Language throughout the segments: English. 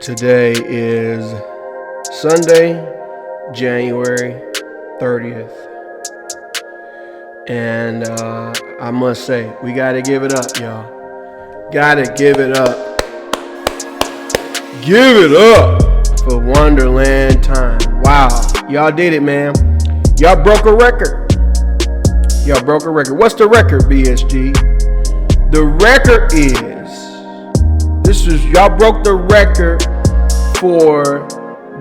Today is Sunday, January 30th. And I must say, we got to give it up, y'all. Got to give it up. Give it up for Wonderland time. Wow. Y'all did it, man. Y'all broke a record. Y'all broke a record. What's the record, BSG? The record is, y'all broke the record for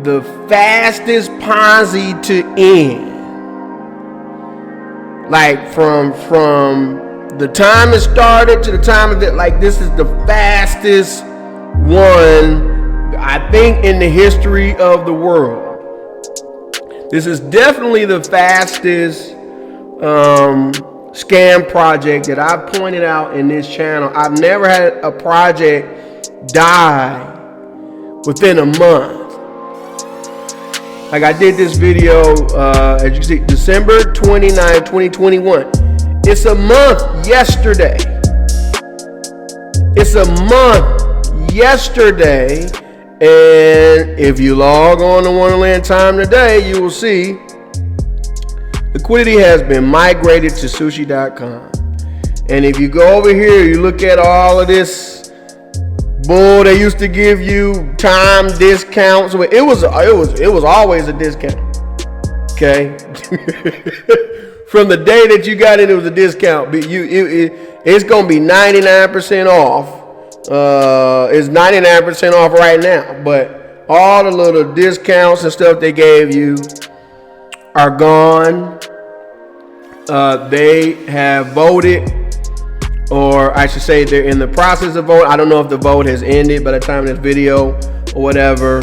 the fastest Ponzi to end. Like from the time it started to the time of it, like this is the fastest one, I think, in the history of the world. This is definitely the fastest scam project that I've pointed out in this channel. I've never had a project die within a month. Like I did this video, as you can see, December 29, 2021. It's a month yesterday. It's a month yesterday. And if you log on to Wonderland Time today, you will see liquidity has been migrated to Sushi.com. And if you go over here, you look at all of this bull they used to give you, time discounts. It was always a discount. Okay, from the day that you got it was a discount. But it's gonna be 99% off. It's 99% off right now. But all the little discounts and stuff they gave you are gone. They have voted, or I should say they're in the process of vote. I don't know if the vote has ended by the time of this video or whatever,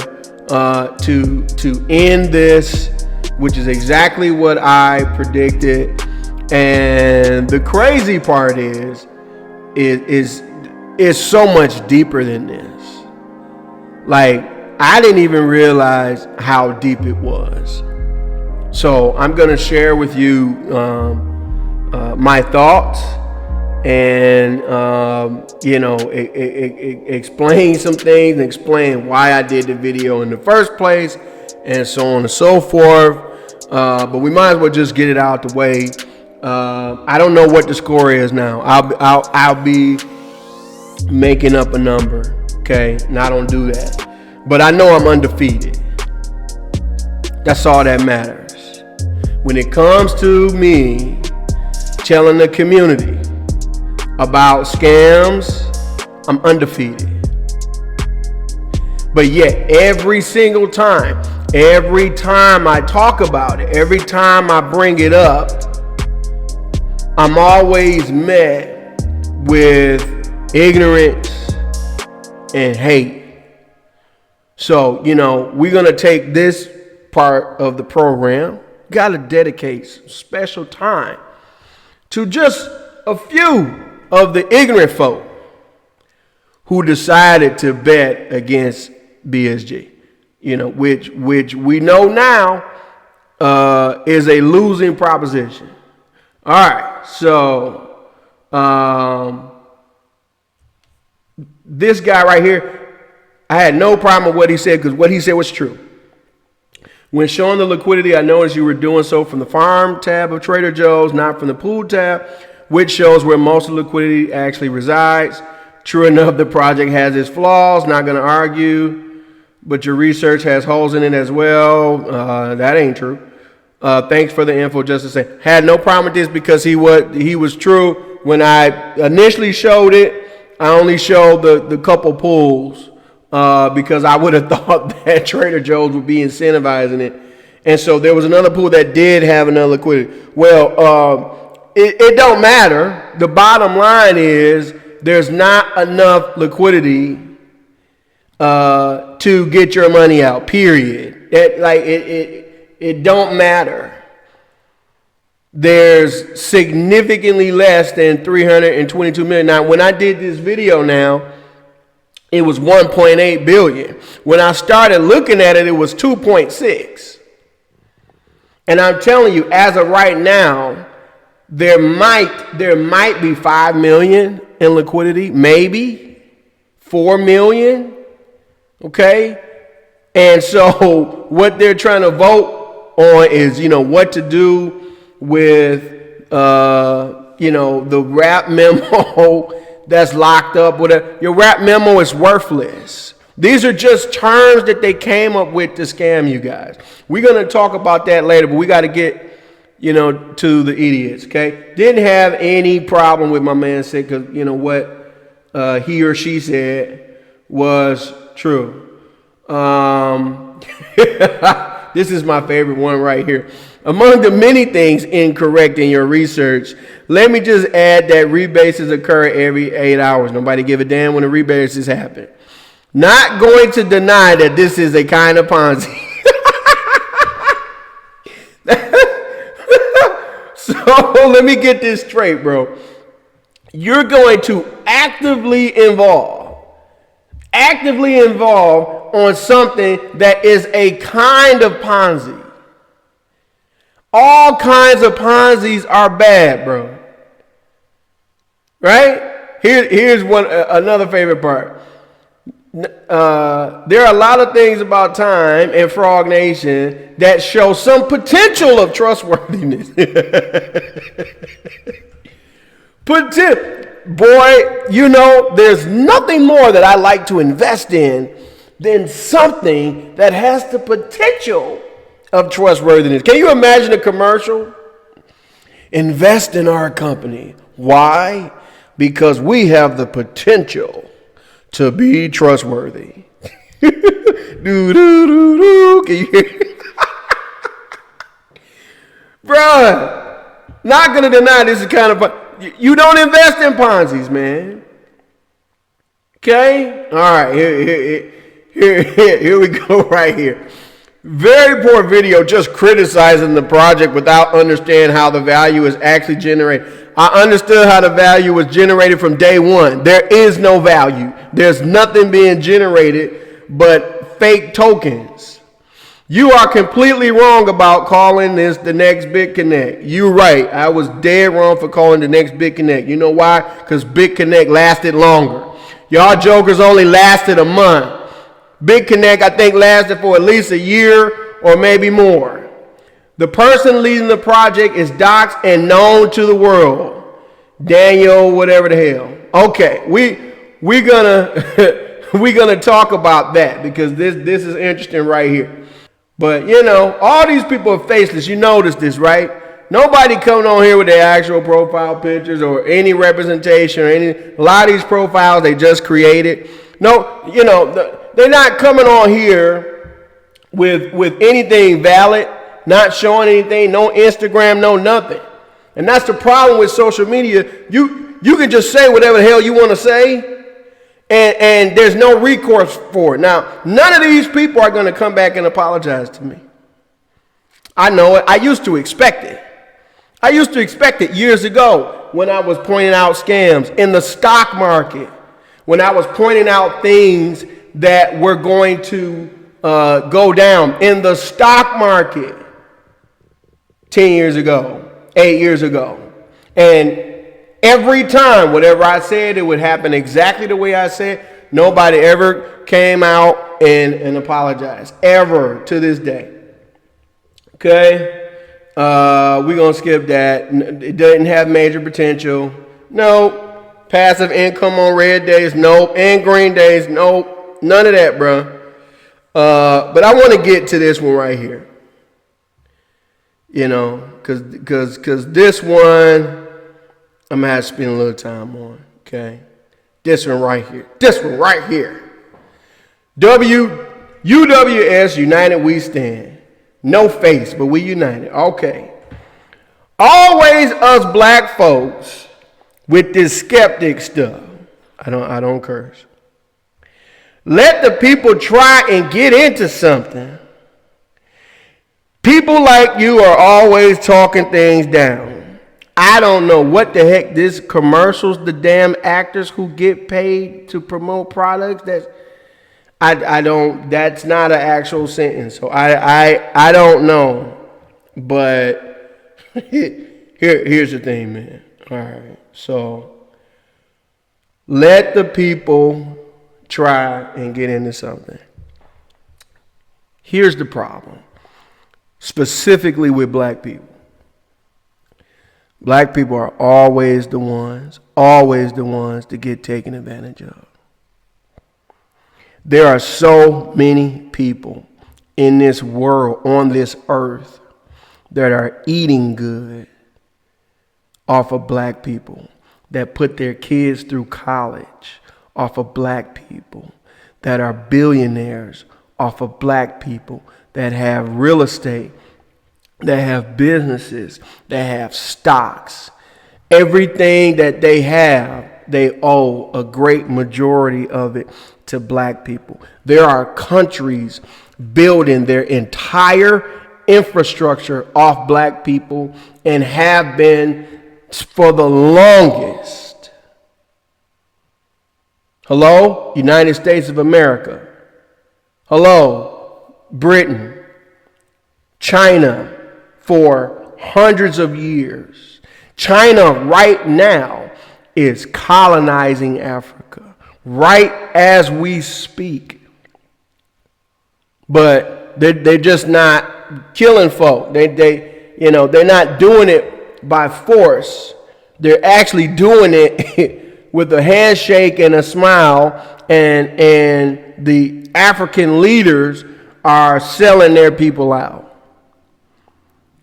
to end this, which is exactly what I predicted. And the crazy part is so much deeper than this. Like, I didn't even realize how deep it was. So I'm going to share with you my thoughts and explain some things and explain why I did the video in the first place and so on and so forth. But we might as well just get it out the way. I don't know what the score is now. I'll be making up a number, okay? And I don't do that. But I know I'm undefeated. That's all that matters. When it comes to me telling the community about scams, I'm undefeated. But yet every single time I talk about it, every time I bring it up, I'm always met with ignorance and hate. So, we're going to take this part of the program, got to dedicate some special time to just a few of the ignorant folk who decided to bet against BSG, which we know now is a losing proposition. All right, so this guy right here, I had no problem with what he said because what he said was true. When showing the liquidity, I noticed you were doing so from the farm tab of Trader Joe's, not from the pool tab, which shows where most of the liquidity actually resides. True enough, the project has its flaws, not going to argue, but your research has holes in it as well. That ain't true. Thanks for the info, just to say. Had no problem with this because he was true. When I initially showed it, I only showed the couple pools because I would have thought that Trader Joe's would be incentivizing it. And so there was another pool that did have enough liquidity. Well, it don't matter. The bottom line is there's not enough liquidity to get your money out, period. It don't matter. There's significantly less than 322 million. Now, when I did this video now, it was 1.8 billion. When I started looking at it, it was 2.6. And I'm telling you, as of right now, there might be 5 million in liquidity, maybe 4 million. Okay? And so what they're trying to vote on is, what to do with, the rap memo that's locked up. Your rap memo is worthless. These are just terms that they came up with to scam you guys. We're going to talk about that later, but we got to get, to the idiots, okay? Didn't have any problem with my man said, because, what he or she said was true. This is my favorite one right here. Among the many things incorrect in your research, let me just add that rebases occur every 8 hours. Nobody give a damn when the rebases happen. Not going to deny that this is a kind of Ponzi. So let me get this straight, bro. You're going to actively involve on something that is a kind of Ponzi. All kinds of Ponzi's are bad, bro. Right? Here's another favorite part. There are a lot of things about Time and Frog Nation that show some potential of trustworthiness. Boy, there's nothing more that I like to invest in than something that has the potential of trustworthiness. Can you imagine a commercial? Invest in our company. Why? Because we have the potential to be trustworthy. Do, do, do, do. Can you hear it? Bruh, not going to deny this is kind of fun. You don't invest in Ponzi's, man. Okay? All right, here we go right here. Very poor video just criticizing the project without understanding how the value is actually generated. I understood how the value was generated from day one. There is no value. There's nothing being generated but fake tokens. You are completely wrong about calling this the next BitConnect. You're right. I was dead wrong for calling the next BitConnect. You know why? Because BitConnect lasted longer. Y'all jokers only lasted a month. BitConnect, I think, lasted for at least a year or maybe more. The person leading the project is doxxed and known to the world. Daniel, whatever the hell. Okay, we're gonna talk about that because this is interesting right here. But all these people are faceless. You notice this, right? Nobody coming on here with their actual profile pictures or any representation or a lot of these profiles they just created. No, they're not coming on here with anything valid, not showing anything, no Instagram, no nothing. And that's the problem with social media. You can just say whatever the hell you want to say, and there's no recourse for it. Now, none of these people are going to come back and apologize to me. I know it. I used to expect it. I used to expect it years ago when I was pointing out scams in the stock market, when I was pointing out things that were going to go down in the stock market 10 years ago, 8 years ago. And every time, whatever I said, it would happen exactly the way I said. Nobody ever came out and apologized, ever to this day. Okay? We're going to skip that. It doesn't have major potential. Nope. Passive income on red days. Nope. And green days. Nope. None of that, bro. But I want to get to this one right here. Because this one, I'm going to have to spend a little time on. Okay? This one right here. This one right here. UWS, United We Stand. No face, but we united. Okay. Always us black folks with this skeptic stuff. I don't curse. Let the people try and get into something. People like you are always talking things down. I don't know what the heck this commercials, the damn actors who get paid to promote products. That's not an actual sentence. So I don't know. But here's the thing, man. All right. So let the people try and get into something. Here's the problem, specifically with black people. Black people are always the ones to get taken advantage of. There are so many people in this world, on this earth, that are eating good off of black people, that put their kids through college off of black people, that are billionaires off of black people, that have real estate, that have businesses, that have stocks. Everything that they have, they owe a great majority of it to black people. There are countries building their entire infrastructure off black people and have been for the longest. Hello, United States of America. Hello, Britain, China, for hundreds of years. China right now is colonizing Africa right as we speak. But they're just not killing folk. They're not doing it by force. They're actually doing it with a handshake and a smile, and the African leaders are selling their people out.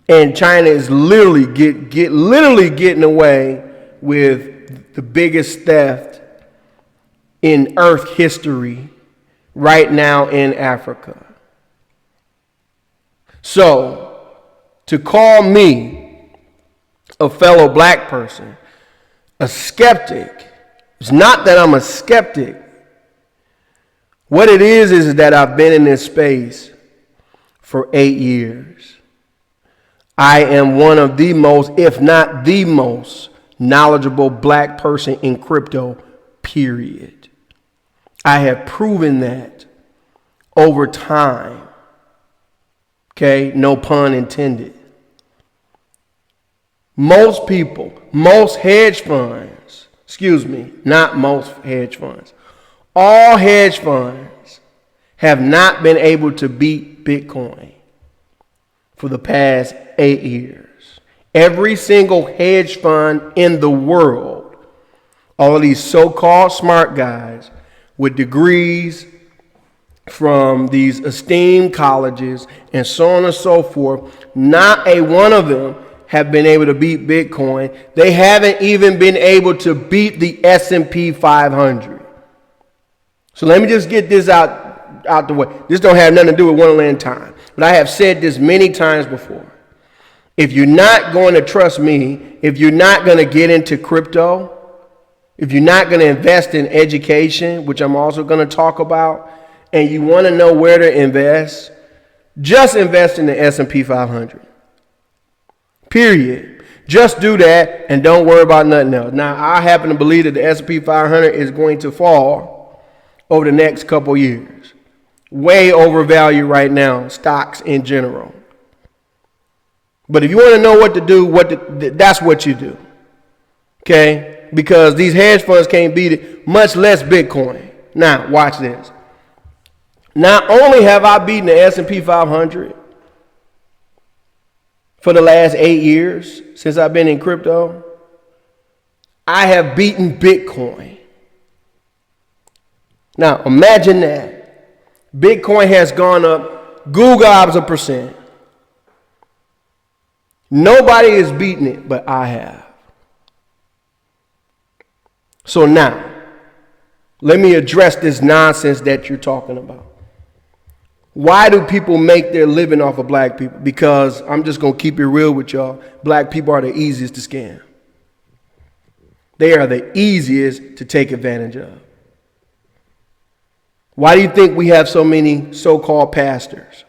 And China is literally getting away with the biggest theft in Earth history right now in Africa. So, to call me, a fellow black person, a skeptic, it's not that I'm a skeptic. What it is that I've been in this space for 8 years. I am one of the most, if not the most, knowledgeable black person in crypto, period. I have proven that over time. Okay, no pun intended. Most people, most hedge funds, not most hedge funds, all hedge funds have not been able to beat Bitcoin for the past 8 years. Every single hedge fund in the world, all of these so-called smart guys with degrees from these esteemed colleges and so on and so forth, not a one of them have been able to beat Bitcoin. They haven't even been able to beat the S&P 500. So let me just get this out the way. This don't have nothing to do with Wonderland time. But I have said this many times before. If you're not going to trust me, if you're not going to get into crypto, if you're not going to invest in education, which I'm also going to talk about, and you want to know where to invest, just invest in the S&P 500. Period. Just do that and don't worry about nothing else. Now, I happen to believe that the S&P 500 is going to fall over the next couple years. Way overvalued right now, stocks in general. But if you want to know what to do, that's what you do. Okay? Because these hedge funds can't beat it, much less Bitcoin. Now, watch this. Not only have I beaten the S&P 500 for the last 8 years since I've been in crypto, I have beaten Bitcoin. Now, imagine that. Bitcoin has gone up gobs of percent. Nobody is beating it, but I have. So now, let me address this nonsense that you're talking about. Why do people make their living off of black people? Because I'm just going to keep it real with y'all. Black people are the easiest to scam. They are the easiest to take advantage of. Why do you think we have so many so-called pastors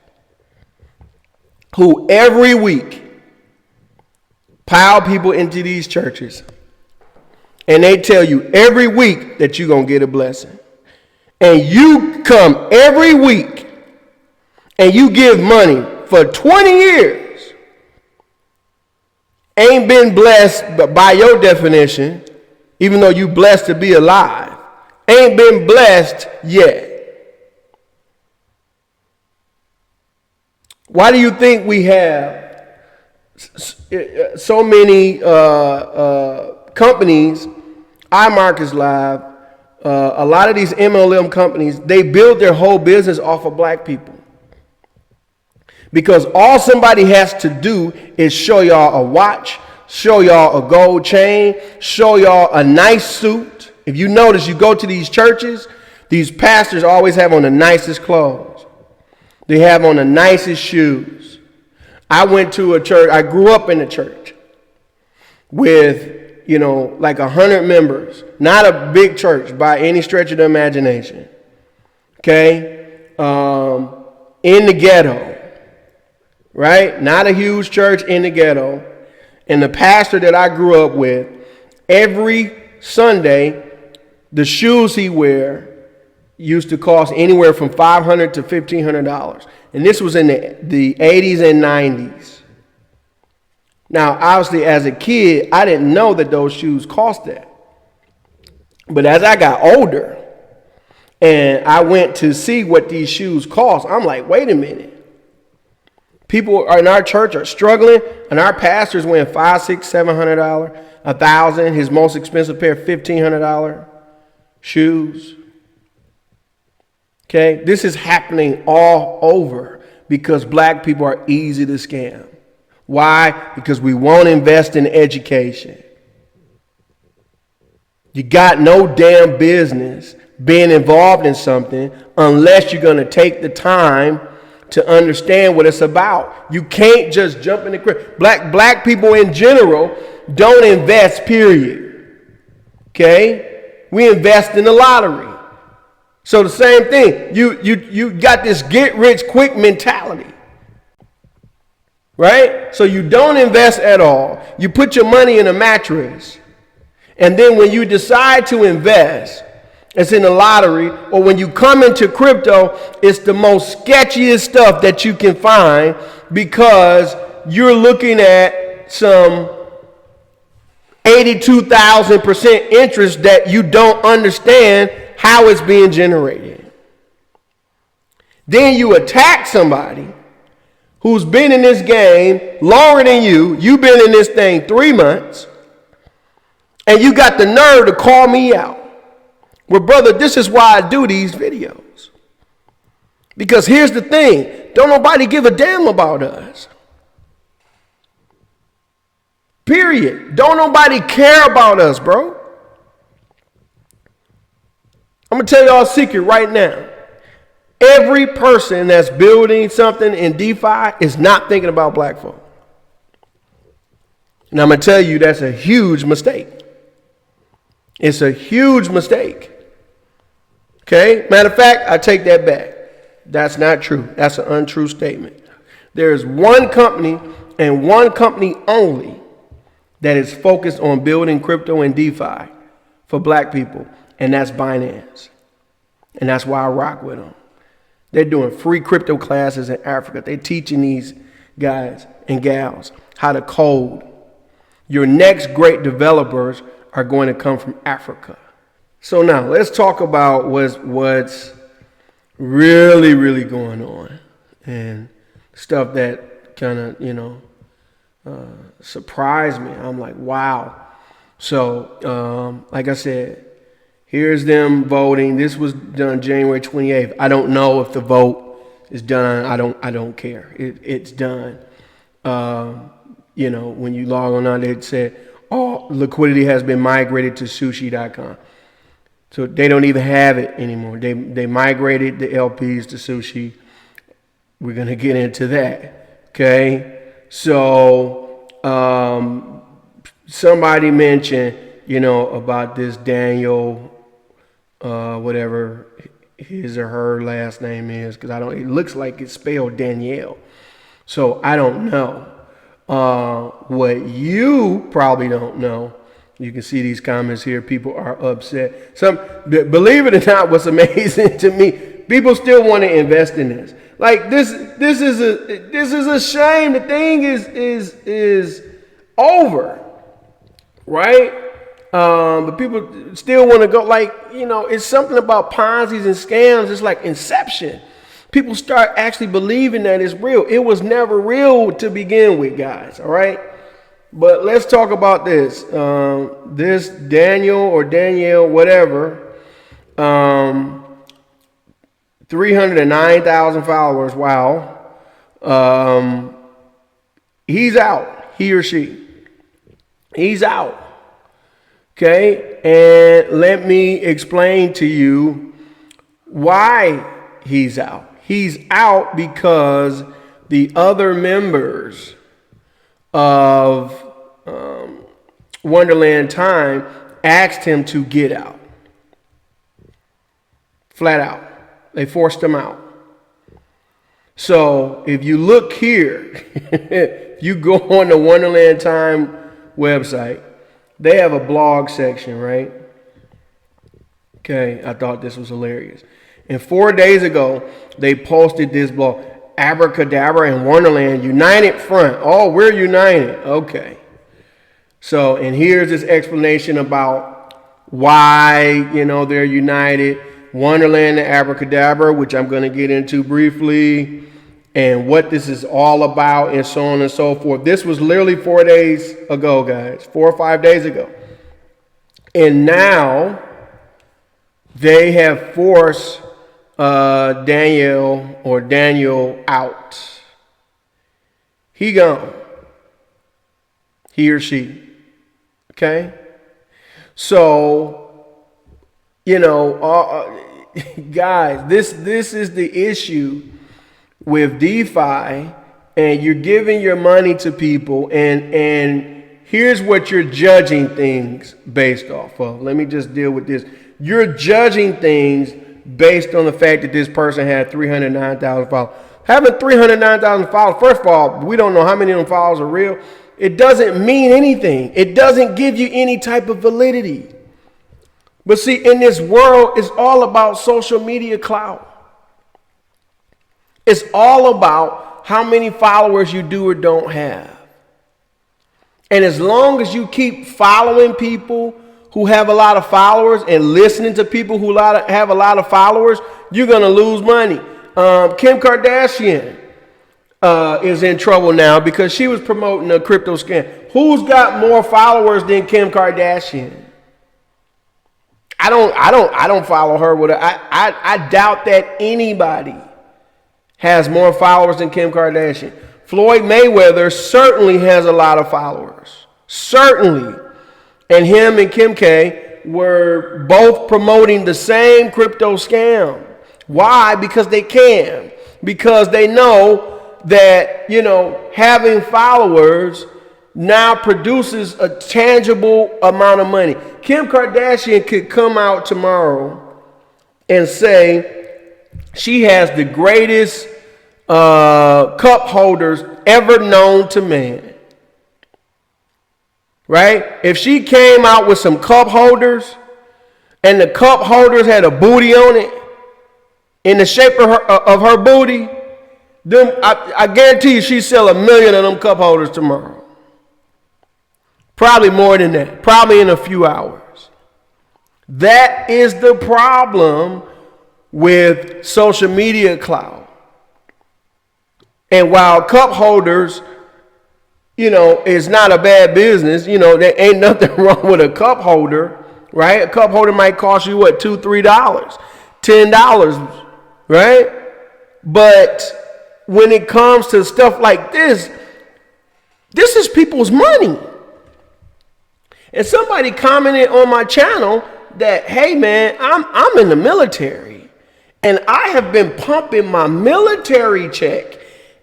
who every week pile people into these churches and they tell you every week that you're going to get a blessing? And you come every week and you give money for 20 years, ain't been blessed, but by your definition, even though you blessed to be alive, ain't been blessed yet. Why do you think we have so many companies, iMarkets Live, a lot of these MLM companies, they build their whole business off of black people? Because all somebody has to do is show y'all a watch, show y'all a gold chain, show y'all a nice suit. If you notice, you go to these churches, these pastors always have on the nicest clothes. They have on the nicest shoes. I went to a church, I grew up in a church with, like 100 members. Not a big church by any stretch of the imagination. Okay? In the ghetto. Right? Not a huge church in the ghetto. And the pastor that I grew up with, every Sunday, the shoes he wear used to cost anywhere from $500 to $1,500. And this was in the 80s and 90s. Now, obviously, as a kid, I didn't know that those shoes cost that. But as I got older and I went to see what these shoes cost, I'm like, wait a minute. People in our church are struggling, and our pastor's wearing $500, $600, $700, $1,000. His most expensive pair, $1,500 shoes. Okay, this is happening all over because black people are easy to scam. Why? Because we won't invest in education. You got no damn business being involved in something unless you're going to take the time to understand what it's about. You can't just jump in the crib. Black people in general don't invest, period. Okay? We invest in the lottery. So the same thing. You got this get rich quick mentality. Right? So you don't invest at all. You put your money in a mattress. And then when you decide to invest, it's in the lottery, or when you come into crypto, it's the most sketchiest stuff that you can find because you're looking at some 82,000% interest that you don't understand how it's being generated. Then you attack somebody who's been in this game longer than you. You've been in this thing 3 months, and you got the nerve to call me out. Well, brother, this is why I do these videos. Because here's the thing. Don't nobody give a damn about us. Period. Don't nobody care about us, bro. I'm going to tell y'all a secret right now. Every person that's building something in DeFi is not thinking about black folk. And I'm going to tell you that's a huge mistake. It's a huge mistake. Okay? Matter of fact, I take that back. That's not true. That's an untrue statement. There is one company and one company only that is focused on building crypto and DeFi for black people, and that's Binance. And that's why I rock with them. They're doing free crypto classes in Africa. They're teaching these guys and gals how to code. Your next great developers are going to come from Africa. So now let's talk about what's really, really going on and stuff that kind of, surprised me. I'm like, wow. So, like I said, here's them voting. This was done January 28th. I don't know if the vote is done. I don't care. It's done. When you log on, it said all liquidity has been migrated to Sushi.com. So they don't even have it anymore. They migrated the LPs to Sushi. We're going to get into that. Okay. So somebody mentioned, about this Daniel, whatever his or her last name is, because it looks like it's spelled Danielle. So I don't know. What you probably don't know, you can see these comments here. People are upset. Believe it or not, what's amazing to me, people still want to invest in this. Like this is a shame. The thing is over, right? But people still want to go. Like, it's something about Ponzi's and scams. It's like Inception. People start actually believing that it's real. It was never real to begin with, guys. All right. But let's talk about this. This Daniel or Danielle, whatever, 309,000 followers. Wow. He's out. He or she. He's out. Okay. And let me explain to you why he's out. He's out because the other members of Wonderland Time asked him to get out. Flat out. They forced him out. So if you look here, if you go on the Wonderland Time website, they have a blog section, right? Okay, I thought this was hilarious. And 4 days ago, they posted this blog, Abracadabra and Wonderland United Front. Oh, we're united. Okay. So, and here's this explanation about why, they're united. Wonderland and Abracadabra, which I'm going to get into briefly, and what this is all about, and so on and so forth. This was literally 4 days ago, guys. 4 or 5 days ago. And now they have forced Daniel out. He gone. He or she. Okay? So, guys, this is the issue with DeFi, and you're giving your money to people, and here's what you're judging things based off of. Let me just deal with this. You're judging things based on the fact that this person had 309,000 followers. Having 309,000 followers, first of all, we don't know how many of them followers are real. It doesn't mean anything. It doesn't give you any type of validity. But see, in this world, it's all about social media clout. It's all about how many followers you do or don't have. And as long as you keep following people who have a lot of followers and listening to people who have a lot of followers, you're going to lose money. Kim Kardashian is in trouble now because she was promoting a crypto scam. Who's got more followers than Kim Kardashian? I don't follow her. I doubt that anybody has more followers than Kim Kardashian. Floyd Mayweather certainly has a lot of followers. Certainly. And him and Kim K were both promoting the same crypto scam. Why? Because they can. Because they know that, having followers now produces a tangible amount of money. Kim Kardashian could come out tomorrow and say she has the greatest cup holders ever known to man. Right? If she came out with some cup holders and the cup holders had a booty on it in the shape of her booty, then I guarantee you she'd sell 1 million of them cup holders tomorrow. Probably more than that. Probably in a few hours. That is the problem with social media clout. And while cup holders, is not a bad business. There ain't nothing wrong with a cup holder, right? A cup holder might cost you what, $2, $3, $10, right? But when it comes to stuff like this is people's money. And somebody commented on my channel that, hey man, I'm in the military and I have been pumping my military check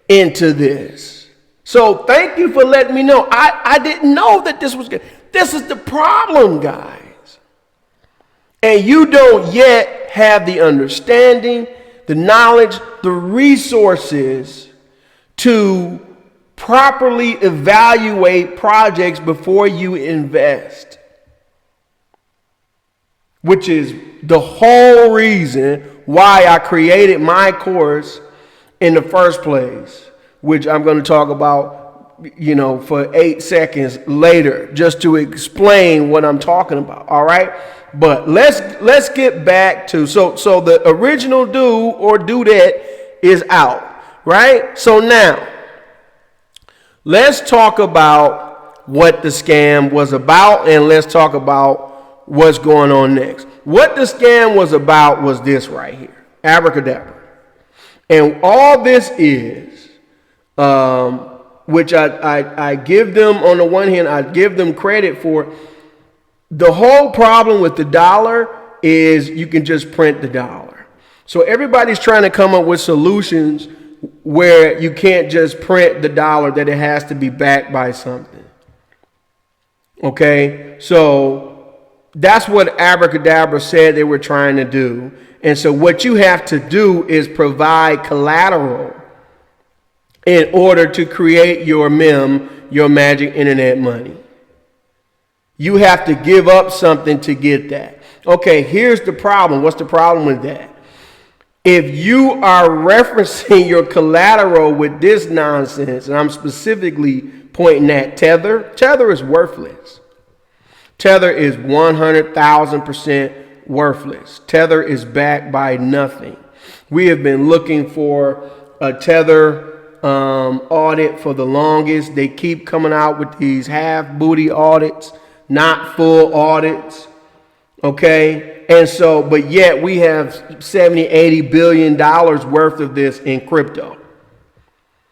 into this. So thank you for letting me know. I didn't know that this was good. This is the problem, guys. And you don't yet have the understanding, the knowledge, the resources to properly evaluate projects before you invest. Which is the whole reason why I created my course in the first place, which I'm going to talk about, for 8 seconds later, just to explain what I'm talking about. All right. But let's get back to, so the original dude or dudette is out, right? So now, let's talk about what the scam was about, and let's talk about what's going on next. What the scam was about was this right here, abracadabra. And all this is, which I give them, on the one hand, I give them credit for. The whole problem with the dollar is you can just print the dollar. So everybody's trying to come up with solutions where you can't just print the dollar, that it has to be backed by something. Okay, so that's what abracadabra said they were trying to do. And so what you have to do is provide collateral in order to create your meme, your magic internet money. You have to give up something to get that. Okay, here's the problem. What's the problem with that? If you are referencing your collateral with this nonsense, and I'm specifically pointing at Tether, Tether is worthless. Tether is 100,000% worthless. Tether is backed by nothing. We have been looking for a Tether audit for the longest. They keep coming out with these half booty audits, not full audits. Okay. And so, but yet we have 70, 80 billion dollars worth of this in crypto.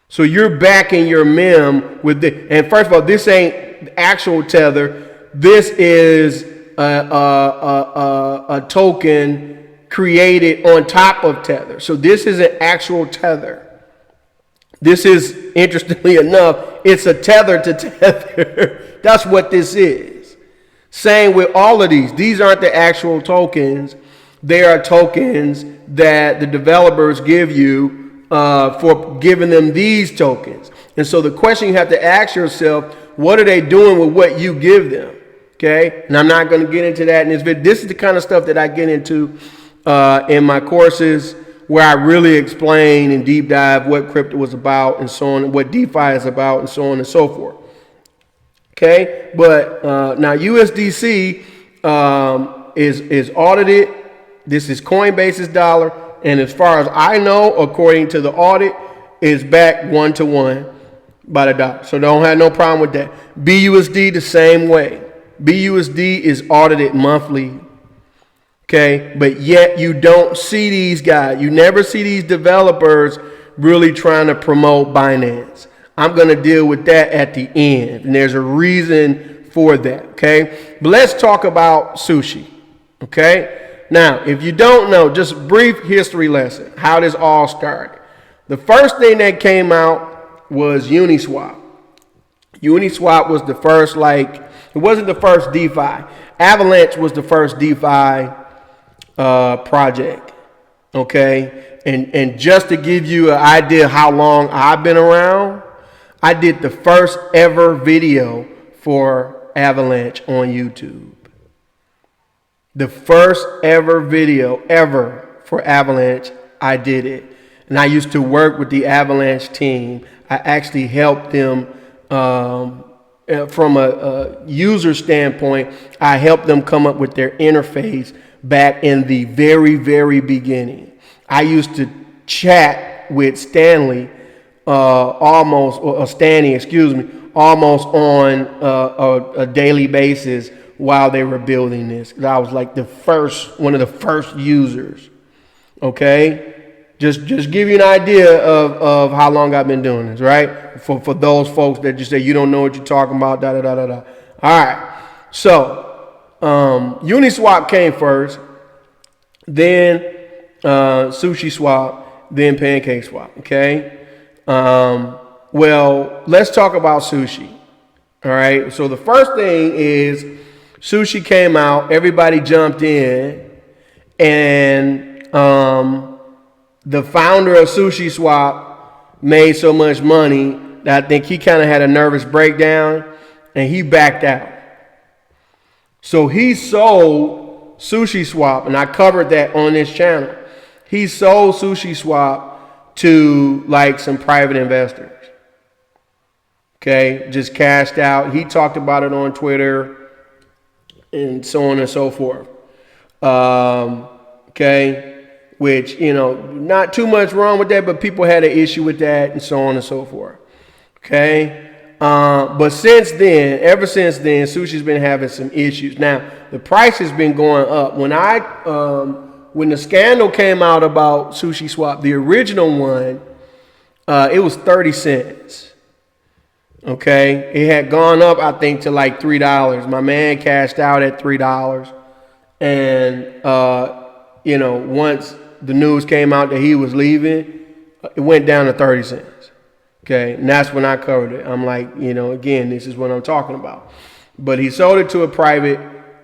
So you're backing your meme with the, and first of all, this ain't actual Tether. This is a token created on top of Tether. So this is an actual Tether. This is, interestingly enough, it's a tether to Tether. That's what this is. Same with all of these. These aren't the actual tokens. They are tokens that the developers give you for giving them these tokens. And so the question you have to ask yourself, what are they doing with what you give them? Okay, and I'm not going to get into that in this video. This is the kind of stuff that I get into in my courses, where I really explain and deep dive what crypto was about and so on, what DeFi is about and so on and so forth. Okay, but now USDC is audited. This is Coinbase's dollar, and as far as I know, according to the audit, is backed 1-to-1 by the dollar. So don't have no problem with that. BUSD the same way. BUSD is audited monthly. Okay, but yet you don't see these guys. You never see these developers really trying to promote Binance. I'm going to deal with that at the end, and there's a reason for that. Okay, but let's talk about Sushi. Okay, now if you don't know, just a brief history lesson, how this all started. The first thing that came out was Uniswap. Uniswap was the first, it wasn't the first DeFi. Avalanche was the first DeFi project. Okay, and just to give you an idea how long I've been around, I did the first ever video for Avalanche on YouTube. The first ever video ever for Avalanche, I did it. And I used to work with the Avalanche team. I actually helped them from a user standpoint. I helped them come up with their interface back in the very, very beginning. I used to chat with Stanley almost on a daily basis while they were building this. I was like one of the first users. Okay, just give you an idea of how long I've been doing this, right? For those folks that just say you don't know what you're talking about, da da da da da. All right, so Uniswap came first, then SushiSwap, then PancakeSwap. Okay. Well, let's talk about Sushi. All right. So the first thing is Sushi came out, everybody jumped in, and the founder of SushiSwap made so much money that I think he kind of had a nervous breakdown and he backed out. So he sold SushiSwap, and I covered that on this channel. He sold SushiSwap to some private investors. Okay, just cashed out. He talked about it on Twitter and so on and so forth. Okay, which, not too much wrong with that, but people had an issue with that and so on and so forth. Okay. But ever since then, Sushi's been having some issues. Now, the price has been going up. When the scandal came out about SushiSwap, the original one, it was 30 cents. Okay. It had gone up, I think, to like $3. My man cashed out at $3. And, once the news came out that he was leaving, it went down to 30 cents. Okay, and that's when I covered it. I'm like, again, this is what I'm talking about. But he sold it to a private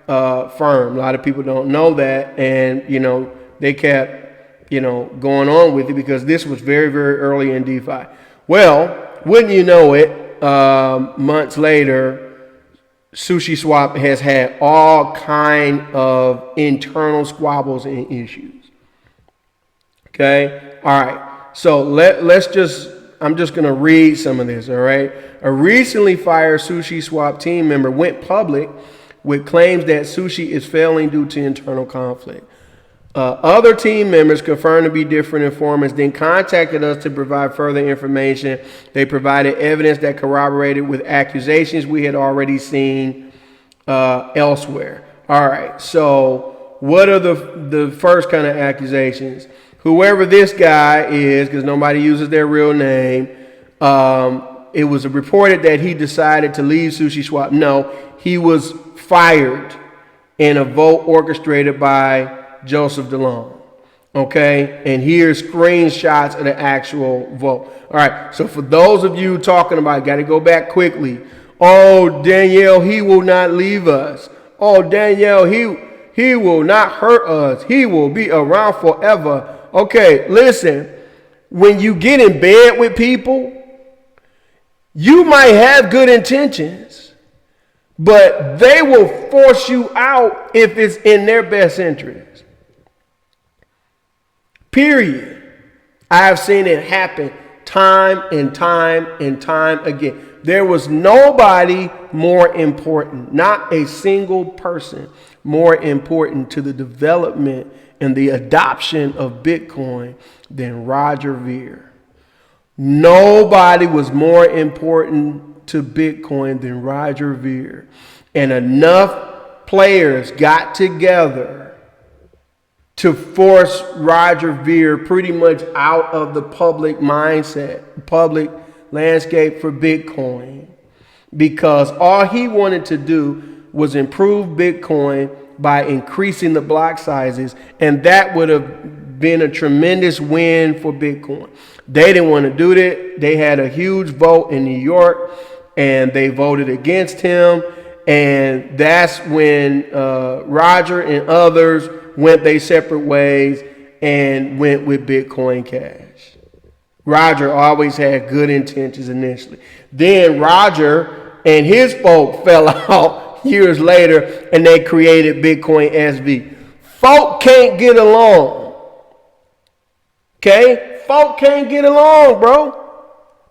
firm. A lot of people don't know that. And, they kept, going on with it because this was very, very early in DeFi. Well, wouldn't you know it, months later, SushiSwap has had all kind of internal squabbles and issues. Okay, all right. So I'm just going to read some of this, all right? A recently fired SushiSwap team member went public with claims that Sushi is failing due to internal conflict. Other team members confirmed to be different informants, then contacted us to provide further information. They provided evidence that corroborated with accusations we had already seen elsewhere. All right, so what are the first kind of accusations? Whoever this guy is, because nobody uses their real name, it was reported that he decided to leave SushiSwap. No, he was fired in a vote orchestrated by Joseph DeLong. Okay, and here's screenshots of the actual vote. All right, so for those of you talking about, got to go back quickly. Oh, Danielle, he will not leave us. Oh, Danielle, he will not hurt us. He will be around forever. Okay, listen, when you get in bed with people, you might have good intentions, but they will force you out if it's in their best interest. Period. I have seen it happen time and time and time again. There was nobody more important, not a single person more important to the development and the adoption of Bitcoin than Roger Ver. Nobody was more important to Bitcoin than Roger Ver. And enough players got together to force Roger Ver pretty much out of the public mindset, public landscape for Bitcoin, because all he wanted to do was improve Bitcoin by increasing the block sizes, and that would have been a tremendous win for Bitcoin. They didn't want to do that. They had a huge vote in New York, and they voted against him, and that's when Roger and others went their separate ways and went with Bitcoin Cash. Roger always had good intentions initially. Then Roger and his folk fell out years later, and they created Bitcoin SV. Folk can't get along. Okay? Folk can't get along, bro.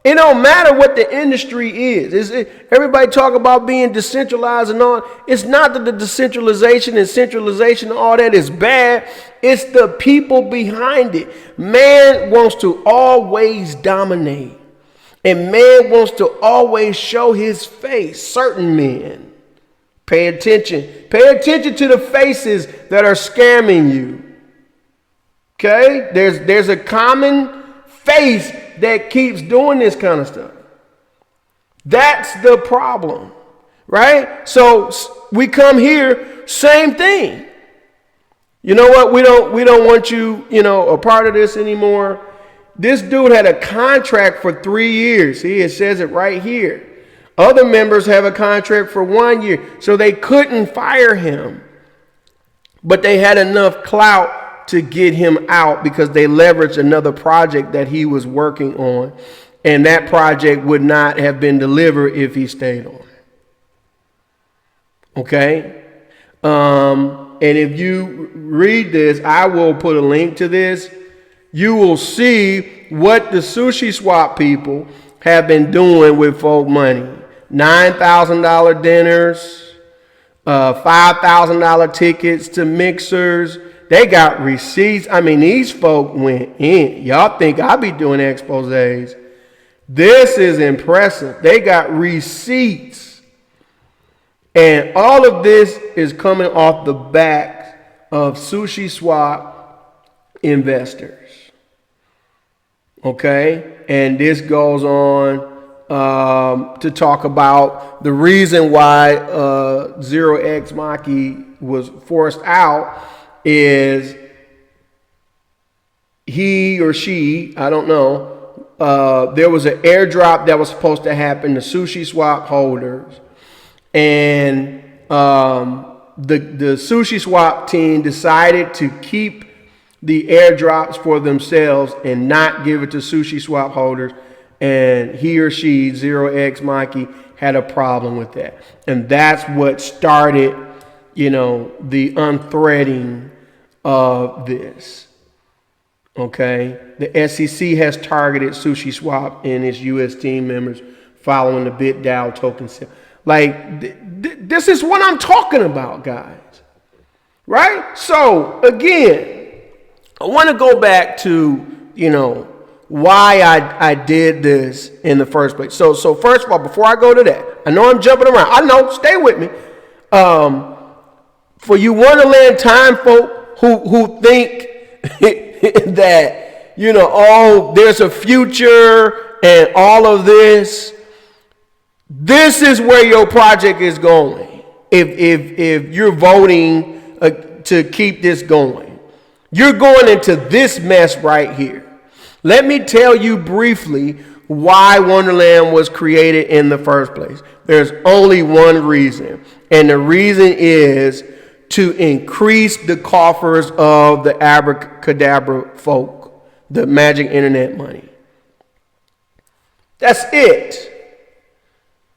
It don't matter what the industry is. Everybody talk about being decentralized and all. It's not that the decentralization and centralization and all that is bad. It's the people behind it. Man wants to always dominate. And man wants to always show his face. Certain men. Pay attention. Pay attention to the faces that are scamming you. Okay? There's a common face that keeps doing this kind of stuff. That's the problem. Right? So we come here, same thing. You know what? We don't want you, a part of this anymore. This dude had a contract for 3 years. See, it says it right here. Other members have a contract for 1 year, so they couldn't fire him. But they had enough clout to get him out because they leveraged another project that he was working on. And that project would not have been delivered if he stayed on. Okay? And if you read this, I will put a link to this. You will see what the SushiSwap people have been doing with folk money. $9,000 dinners, $5,000 tickets to mixers. They got receipts. I mean, these folk went in. Y'all think I be doing exposés. This is impressive. They got receipts. And all of this is coming off the back of SushiSwap investors. Okay? And this goes on to talk about the reason why 0x Maki was forced out is he or she, I don't know, there was an airdrop that was supposed to happen to SushiSwap holders, and the SushiSwap team decided to keep the airdrops for themselves and not give it to SushiSwap holders, and he or she, 0x Maki, had a problem with that. And that's what started, the unthreading of this. Okay? The SEC has targeted SushiSwap and its U.S. team members following the BitDAO token sale. Like, this is what I'm talking about, guys. Right? So, again, I want to go back to, why I did this in the first place. So first of all, before I go to that, I know I'm jumping around. I know, stay with me. For you Wonderland time folk who think that, there's a future and all of this, this is where your project is going. If you're voting to keep this going, you're going into this mess right here. Let me tell you briefly why Wonderland was created in the first place. There's only one reason, and the reason is to increase the coffers of the abracadabra folk, the magic internet money. That's it.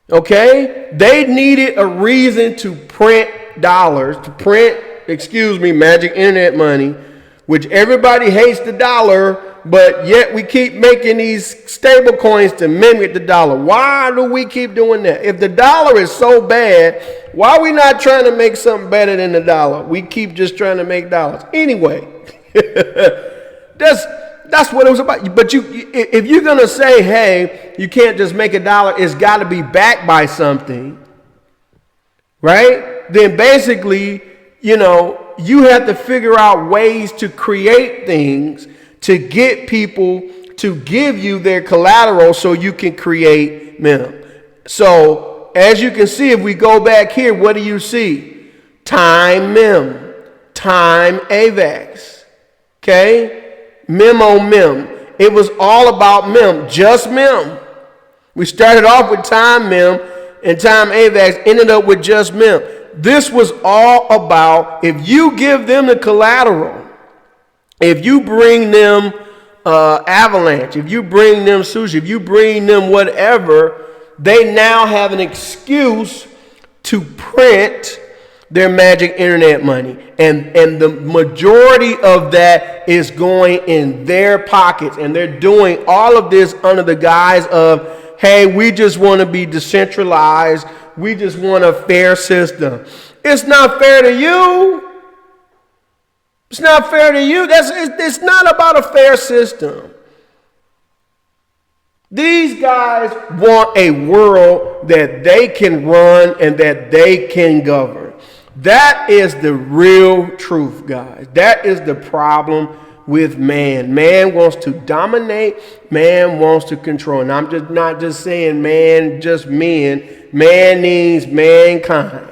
Okay? They needed a reason to print dollars, magic internet money, which everybody hates the dollar, but yet we keep making these stable coins to mimic the dollar. Why do we keep doing that? If the dollar is so bad, why are we not trying to make something better than the dollar? We keep just trying to make dollars. Anyway, that's what it was about. But if you're going to say, hey, you can't just make a dollar, it's got to be backed by something, right? Then basically, you have to figure out ways to create things to get people to give you their collateral so you can create mem. So as you can see, if we go back here, what do you see? Time mem, time AVAX, okay? Memo mem. It was all about mem, just mem. We started off with time mem and time AVAX, ended up with just mem. This was all about, if you give them the collateral, if you bring them Avalanche, if you bring them Sushi, if you bring them whatever, they now have an excuse to print their magic internet money. And the majority of that is going in their pockets. And they're doing all of this under the guise of, hey, we just want to be decentralized. We just want a fair system. It's not fair to you. It's not fair to you. It's not about a fair system. These guys want a world that they can run and that they can govern. That is the real truth, guys. That is the problem with man. Man wants to dominate. Man wants to control. And I'm just not just saying man, just men. Man needs mankind.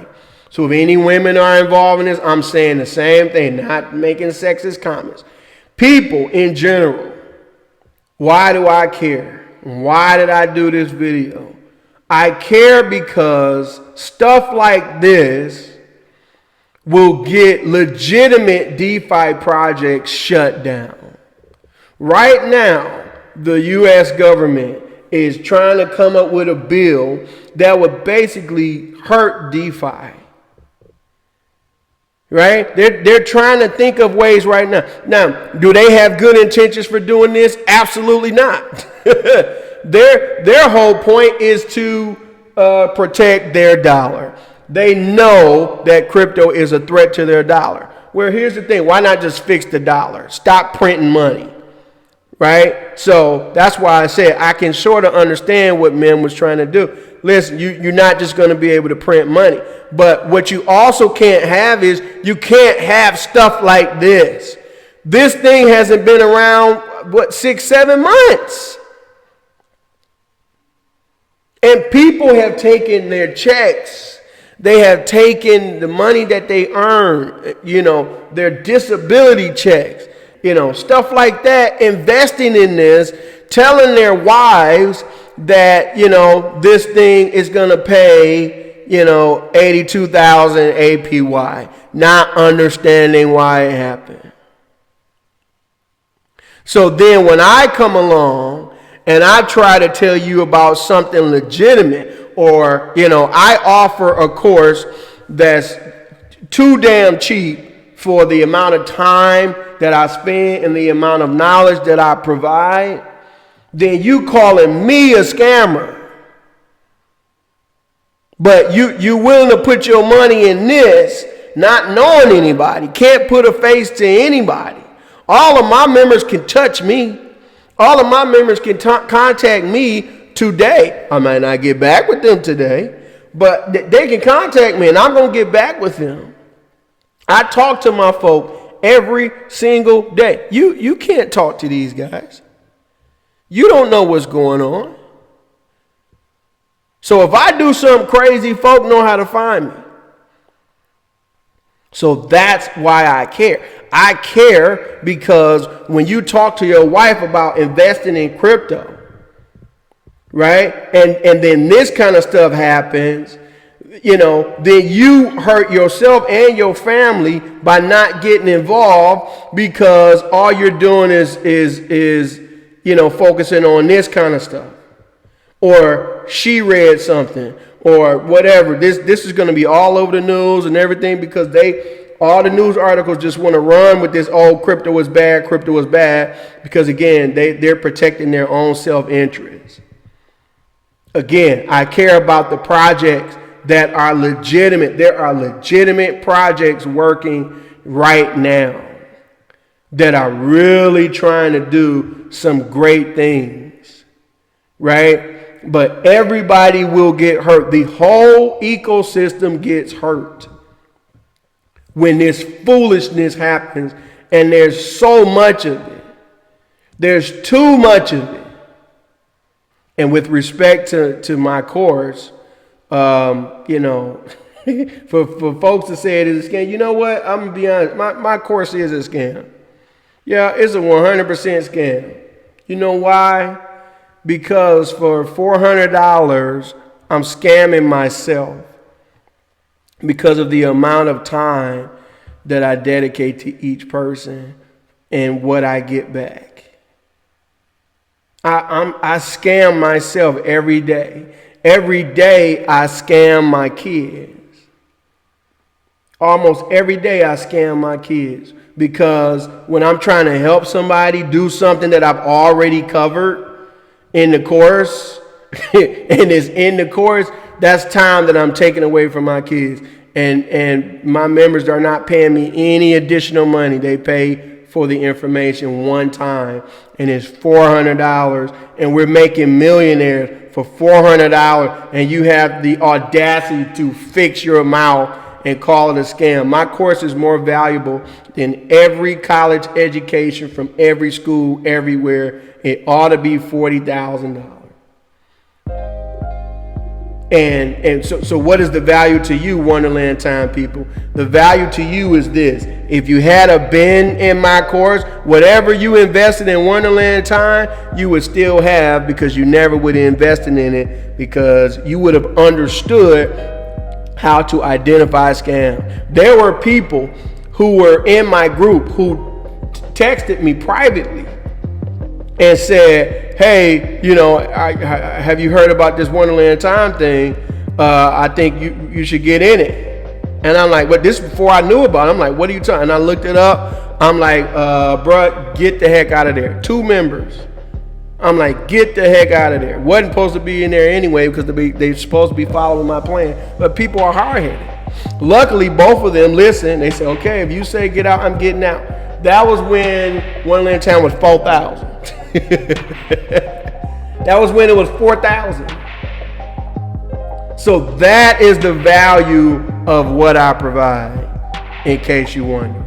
So if any women are involved in this, I'm saying the same thing, not making sexist comments. People in general, why do I care? Why did I do this video? I care because stuff like this will get legitimate DeFi projects shut down. Right now, the U.S. government is trying to come up with a bill that would basically hurt DeFi. Right? They're trying to think of ways right now. Now, do they have good intentions for doing this? Absolutely not. Their whole point is to protect their dollar. They know that crypto is a threat to their dollar. Well, here's the thing. Why not just fix the dollar? Stop printing money. Right? So that's why I said I can sort of understand what Mem was trying to do. Listen, you're not just going to be able to print money. But what you also can't have is you can't have stuff like this. This thing hasn't been around, 6-7 months. And people have taken their checks. They have taken the money that they earn, their disability checks. Stuff like that, investing in this, telling their wives that, this thing is going to pay, 82,000 APY, not understanding why it happened. So then when I come along and I try to tell you about something legitimate, or, I offer a course that's too damn cheap for the amount of time that I spend and the amount of knowledge that I provide, then you calling me a scammer. But you willing to put your money in this, not knowing anybody, can't put a face to anybody. All of my members can touch me. All of my members can contact me today. I might not get back with them today, but they can contact me and I'm going to get back with them. I talk to my folk every single day. You can't talk to these guys. You don't know what's going on. So if I do something crazy, folk know how to find me. So that's why I care. I care because when you talk to your wife about investing in crypto, right? And then this kind of stuff happens, then you hurt yourself and your family by not getting involved because all you're doing is focusing on this kind of stuff. Or she read something or whatever. This is going to be all over the news and everything because all the news articles just want to run with this, crypto is bad, because again, they're protecting their own self-interest. Again, I care about the projects that are legitimate. There are legitimate projects working right now that are really trying to do some great things, right? But everybody will get hurt. The whole ecosystem gets hurt when this foolishness happens, and there's so much of it. There's too much of it. And with respect to my course, for folks to say it is a scam, you know what? I'm going to be honest. My course is a scam. Yeah, it's a 100% scam. You know why? Because for $400, I'm scamming myself because of the amount of time that I dedicate to each person and what I get back. I scam myself every day. Every day I scam my kids. Almost every day I scam my kids because when I'm trying to help somebody do something that I've already covered in the course and is in the course, that's time that I'm taking away from my kids. And my members are not paying me any additional money. They pay for the information one time, and it's $400, and we're making millionaires for $400, and you have the audacity to fix your mouth and call it a scam. My course is more valuable than every college education from every school everywhere. It ought to be $40,000. And so what is the value to you, Wonderland Time people? The value to you is this. If you had a been in my course, whatever you invested in Wonderland Time, you would still have, because you never would have invested in it, because you would have understood how to identify scam. There were people who were in my group who texted me privately and said, hey, have you heard about this Wonderland Time thing? I think you should get in it. And I'm like, but this before I knew about it. I'm like, what are you talking? And I looked it up. I'm like, bruh, get the heck out of there. 2 members. I'm like, get the heck out of there. Wasn't supposed to be in there anyway because they're supposed to be following my plan. But people are hard-headed. Luckily, both of them listened. They said, okay, if you say get out, I'm getting out. That was when Wonderland Town was 4,000. That was when it was 4,000. So that is the value of what I provide, in case you wonder.